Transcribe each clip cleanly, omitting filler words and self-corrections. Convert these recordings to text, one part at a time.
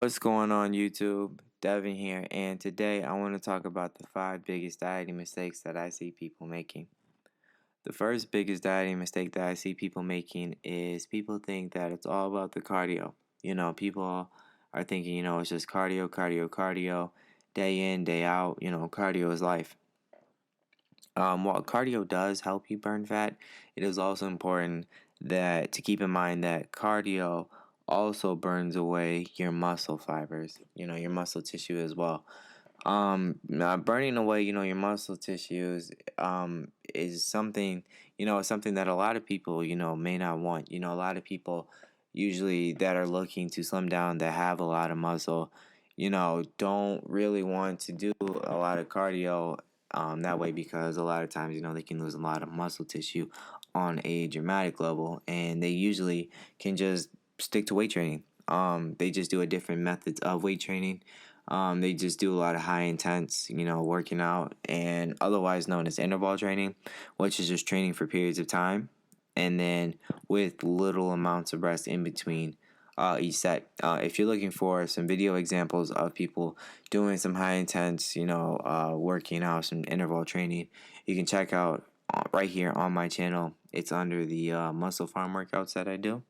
What's going on YouTube? Devin here, and today I want to talk about the 5 biggest dieting mistakes that I see people making. The first biggest dieting mistake that I see people making is people think that it's all about the cardio. People are thinking, it's just cardio, cardio, cardio, day in, day out. Cardio is life. While cardio does help you burn fat, it is also important that to keep in mind that cardio also burns away your muscle fibers, your muscle tissue as well. Now burning away, your muscle tissues, is something, something that a lot of people, may not want. A lot of people usually that are looking to slim down that have a lot of muscle, don't really want to do a lot of cardio that way because a lot of times, they can lose a lot of muscle tissue on a dramatic level, and they usually can just stick to weight training. They just do a different methods of weight training. They just do a lot of high intense, working out, and otherwise known as interval training, which is just training for periods of time, and then with little amounts of rest in between each set. If you're looking for some video examples of people doing some high intense, working out, some interval training, you can check out right here on my channel. It's under the muscle farm workouts that I do.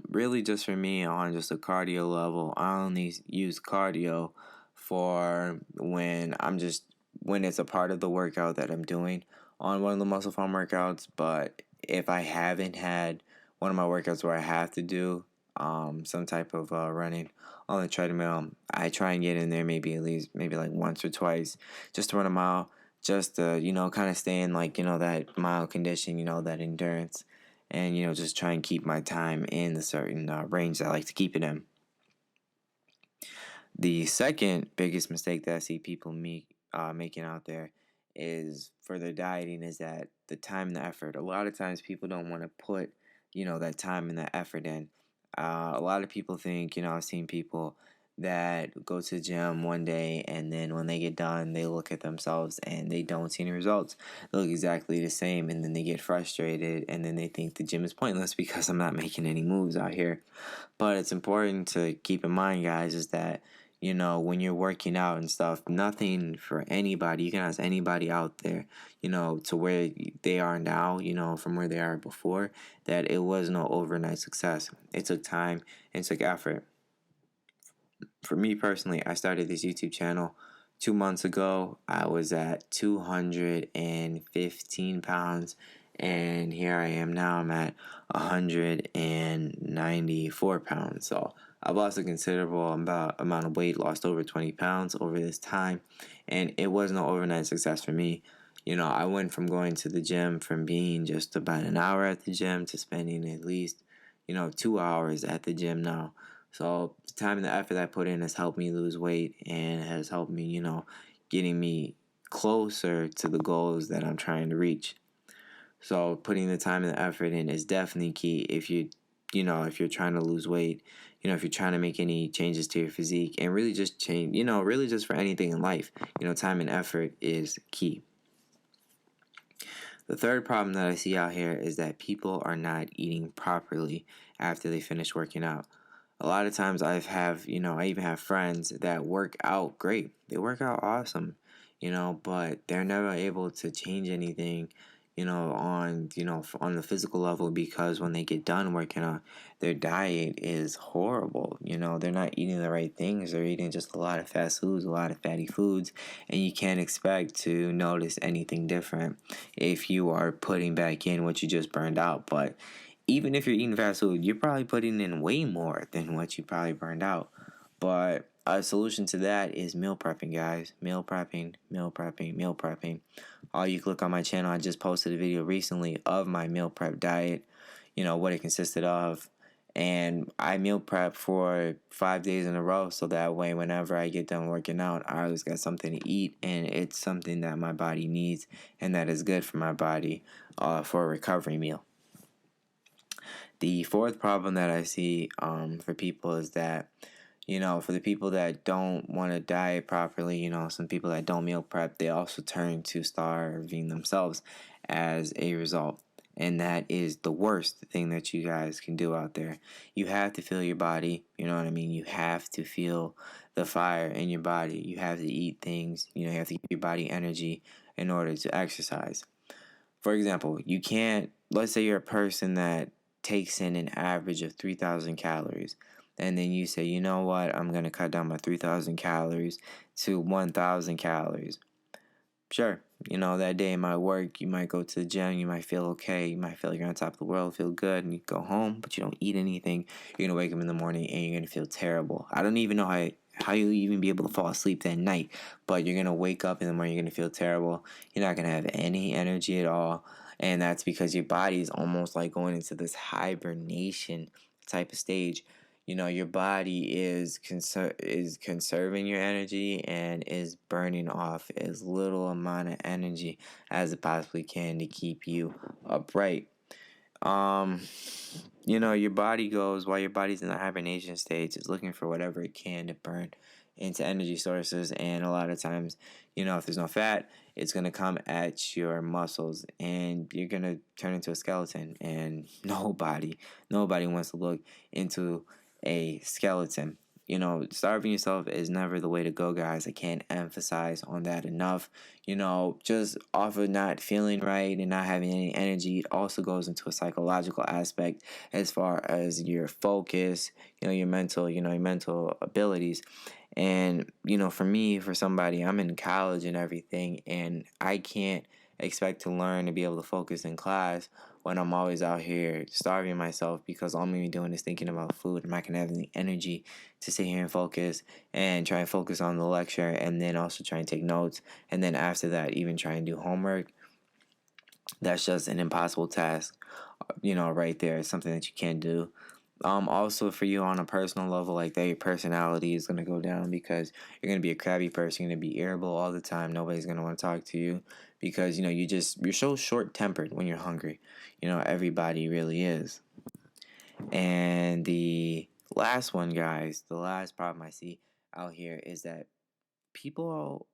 Really, just for me on just a cardio level, I only use cardio for when it's a part of the workout that I'm doing on one of the muscle farm workouts. But if I haven't had one of my workouts where I have to do some type of running on the treadmill, I try and get in there maybe at least maybe like once or twice just to run a mile, just to kind of stay in like that mile condition, that endurance, and just try and keep my time in the certain range that I like to keep it in. The second biggest mistake that I see people making out there is for their dieting is that the time and the effort. A lot of times people don't want to put that time and that effort in. A lot of people think, I've seen people that go to the gym one day and then when they get done, they look at themselves and they don't see any results. They look exactly the same, and then they get frustrated, and then they think the gym is pointless because I'm not making any moves out here. But it's important to keep in mind, guys, is that when you're working out and stuff, nothing for anybody. You can ask anybody out there, to where they are now, from where they are before, that it was no overnight success. It took time and it took effort. For me personally, I started this YouTube channel 2 months ago. I was at 215 pounds, and here I am now. I'm at 194 pounds. So I've lost a considerable amount of weight, lost over 20 pounds over this time, and it was no overnight success for me. I went from going to the gym from being just about an hour at the gym to spending at least, 2 hours at the gym now. So the time and the effort that I put in has helped me lose weight and has helped me, getting me closer to the goals that I'm trying to reach. So putting the time and the effort in is definitely key if if you're trying to lose weight, if you're trying to make any changes to your physique and really just change, really just for anything in life, time and effort is key. The third problem that I see out here is that people are not eating properly after they finish working out. A lot of times I even have friends that work out great. They work out awesome, but they're never able to change anything, on the physical level because when they get done working out, their diet is horrible. They're not eating the right things. They're eating just a lot of fast foods, a lot of fatty foods, and you can't expect to notice anything different if you are putting back in what you just burned out. But even if you're eating fast food, you're probably putting in way more than what you probably burned out. But a solution to that is meal prepping, guys. Meal prepping, meal prepping, meal prepping. You can look on my channel. I just posted a video recently of my meal prep diet, what it consisted of. And I meal prep for 5 days in a row, so that way whenever I get done working out, I always got something to eat, and it's something that my body needs and that is good for my body for a recovery meal. The fourth problem that I see for people is that, for the people that don't want to diet properly, some people that don't meal prep, they also turn to starving themselves as a result. and that is the worst thing that you guys can do out there. You have to feel your body, you know what I mean? You have to feel the fire in your body. You have to eat things, you have to give your body energy in order to exercise. For example, you can't, let's say you're a person that takes in an average of 3,000 calories, and then you say, you know what, I'm going to cut down my 3,000 calories to 1,000 calories. Sure, that day it might work. You might go to the gym, you might feel okay, you might feel like you're on top of the world, feel good, and you go home, but you don't eat anything. You're going to wake up in the morning and you're going to feel terrible. I don't even know how you'll even be able to fall asleep that night, but you're going to wake up in the morning, you're going to feel terrible. You're not going to have any energy at all, and that's because your body is almost like going into this hibernation type of stage. Your body is conserving your energy and is burning off as little amount of energy as it possibly can to keep you upright. Your body goes, while your body's in the hibernation stage, it's looking for whatever it can to burn into energy sources. And a lot of times, if there's no fat, it's going to come at your muscles and you're going to turn into a skeleton. And nobody wants to look into a skeleton. Starving yourself is never the way to go, guys. I can't emphasize on that enough. Just off of not feeling right and not having any energy, it also goes into a psychological aspect as far as your focus, your mental abilities. And, for me, for somebody, I'm in college and everything, and I can't expect to learn to be able to focus in class when I'm always out here starving myself, because all I'm going to be doing is thinking about food. I'm not going to have any energy to sit here and focus and try and focus on the lecture, and then also try and take notes, and then after that even try and do homework. That's just an impossible task, right there. It's something that you can't do. Also, for you on a personal level like that, your personality is going to go down, because you're going to be a crabby person. You're going to be irritable all the time. Nobody's going to want to talk to you, because you're so short-tempered when you're hungry. Everybody really is. And the last one, guys, the last problem I see out here is that people,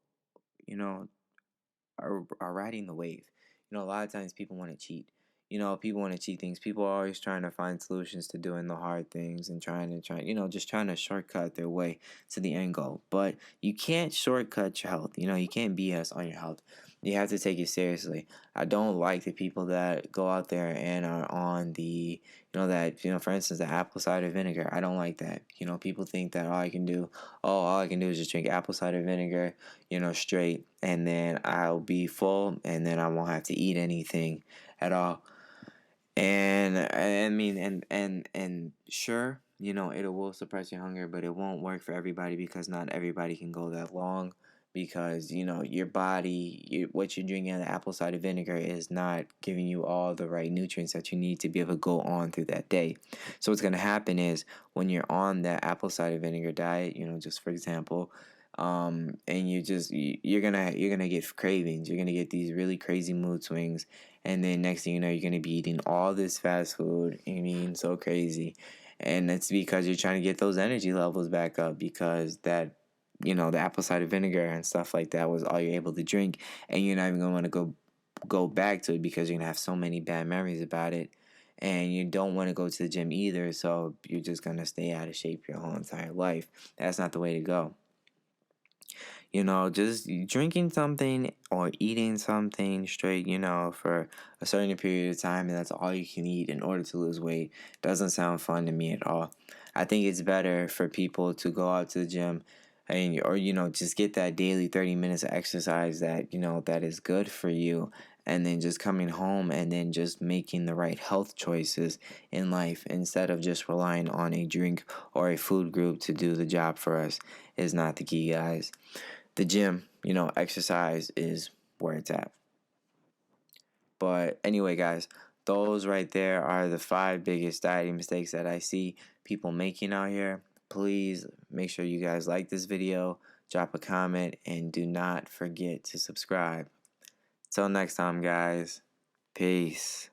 are riding the wave. A lot of times people want to cheat. People want to cheat things. People are always trying to find solutions to doing the hard things and just trying to shortcut their way to the end goal. But you can't shortcut your health. You can't BS on your health. You have to take it seriously. I don't like the people that go out there and are on the, for instance, the apple cider vinegar. I don't like that. People think that all I can do is just drink apple cider vinegar, straight, and then I'll be full, and then I won't have to eat anything at all. And I mean, and sure, it will suppress your hunger, but it won't work for everybody, because not everybody can go that long, because your body, what you're drinking out of apple cider vinegar is not giving you all the right nutrients that you need to be able to go on through that day. So what's going to happen is, when you're on that apple cider vinegar diet, just for example, and you're gonna get cravings. You're gonna get these really crazy mood swings, and then next thing you know, you're gonna be eating all this fast food and eating so crazy, and it's because you're trying to get those energy levels back up, because that, the apple cider vinegar and stuff like that was all you're able to drink, and you're not even gonna want to go back to it, because you're gonna have so many bad memories about it. And you don't want to go to the gym either, so you're just gonna stay out of shape your whole entire life. That's not the way to go. Just drinking something or eating something straight, for a certain period of time, and that's all you can eat in order to lose weight, doesn't sound fun to me at all. I think it's better for people to go out to the gym or just get that daily 30 minutes of exercise that, that is good for you, and then just coming home and then just making the right health choices in life, instead of just relying on a drink or a food group to do the job for us, is not the key, guys. The gym, exercise is where it's at. But anyway, guys, those right there are the 5 biggest dieting mistakes that I see people making out here. Please make sure you guys like this video, drop a comment, and do not forget to subscribe. Till next time, guys. Peace.